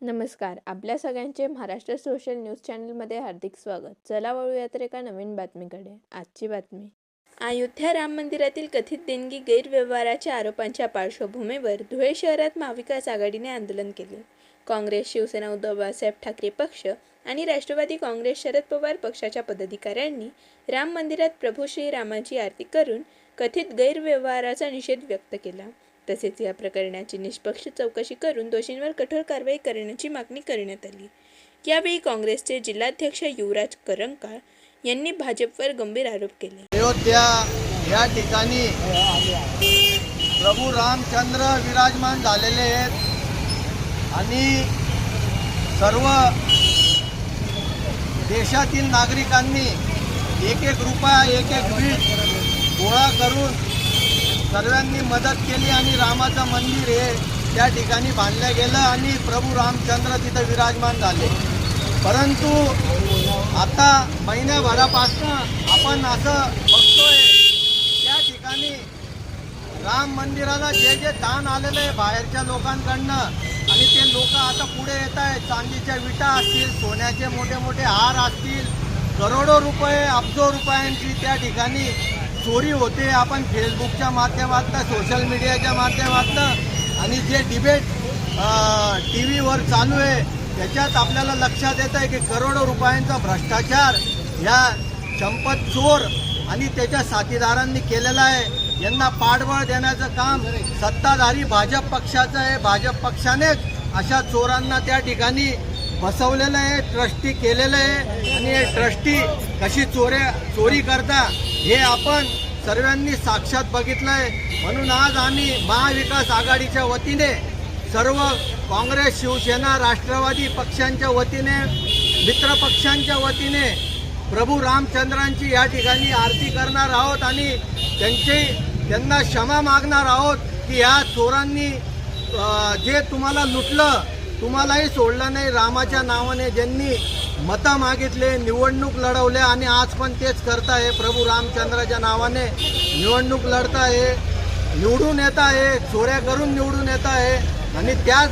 नमस्कार. आपल्या सगळ्यांचे महाराष्ट्र सोशल न्यूज चॅनलमध्ये हार्दिक स्वागत. चला वळूया तर एका नवीन बातमीकडे. आजची बातमी. अयोध्या राम मंदिरातील कथित देणगी गैरव्यवहाराच्या आरोपांच्या पार्श्वभूमीवर धुळे शहरात महाविकास आघाडीने आंदोलन केले. काँग्रेस, शिवसेना, उद्धव बाळासाहेब ठाकरे पक्ष आणि राष्ट्रवादी काँग्रेस शरद पवार पक्षाच्या पदाधिकाऱ्यांनी राम मंदिरात प्रभू श्रीरामाची आरती करून कथित गैरव्यवहाराचा निषेध व्यक्त केला. तसेच या प्रकरणाची निष्पक्ष चौकशी करून दोषींवर कठोर कारवाई करण्याची मागणी करण्यात आली. यावेळी काँग्रेसचे जिल्हाध्यक्ष युवराज करंकाळ यांनी भाजपवर गंभीर आरोप केले. अयोध्या या ठिकाणी प्रभू रामचंद्र विराजमान झालेले आहेत आणि सर्व देशातील नागरिकांनी एक एक रुपया एक एक वीट गोळा करून सर्वांनी मदत केली आणि रामाचं मंदिर हे त्या ठिकाणी बांधलं गेलं आणि प्रभू रामचंद्र तिथं विराजमान झाले. परंतु आता महिन्याभरापासून आपण असं बघतोय त्या ठिकाणी राम मंदिराला जे जे दान आलेलं आहे बाहेरच्या लोकांकडनं आणि ते लोक आता पुढे येत आहेत. चांदीच्या विटा असतील, सोन्याचे मोठे मोठे हार असतील, करोडो रुपये अब्जो रुपयांची त्या ठिकाणी चोरी होते. आपण फेसबुकच्या माध्यमातून, सोशल मीडियाच्या माध्यमातून आणि जे डिबेट टी व्हीवर चालू आहे त्याच्यात आपल्याला लक्षात येतं आहे की करोडो रुपयांचा भ्रष्टाचार ह्या संपत चोर आणि त्याच्या साथीदारांनी केलेला आहे. यांना पाठबळ देण्याचं काम सत्ताधारी भाजप पक्षाचं आहे. भाजप पक्षानेच अशा चोरांना त्या ठिकाणी बसवलेलं आहे, ट्रस्टी केलेलं आहे आणि हे ट्रस्टी कशी चोरी करता हे आपण सर्वांनी साक्षात बघितलं आहे. म्हणून आज आम्ही महाविकास आघाडीच्या वतीने सर्व काँग्रेस, शिवसेना, राष्ट्रवादी पक्षांच्या वतीने, मित्रपक्षांच्या वतीने प्रभू रामचंद्रांची या ठिकाणी आरती करणार आहोत आणि त्यांना क्षमा मागणार आहोत की या चोरांनी जे तुम्हाला लुटलं, तुम्हालाही सोडलं नाही. रामाच्या नावाने ज्यांनी मतं मागितले, निवडणूक लढवले आणि आज पण तेच करताय. प्रभू रामचंद्राच्या नावाने निवडणूक लढताय, निवडून येत आहे, चोऱ्या करून निवडून येत आहे आणि त्याच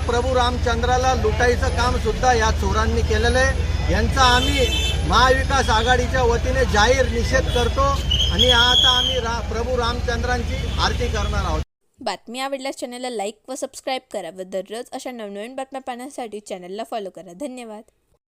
प्रभू रामचंद्राला लुटायचं काम सुद्धा या चोरांनी केलेलं आहे. यांचा आम्ही महाविकास आघाडीच्या वतीने जाहीर निषेध करतो आणि आता आम्ही प्रभू रामचंद्रांची आरती करणार आहोत. बातमी आवडल्यास चॅनलला लाईक व सबस्क्राईब करा व दररोज अशा नवनवीन बातम्या पाहण्यासाठी चॅनलला फॉलो करा. धन्यवाद.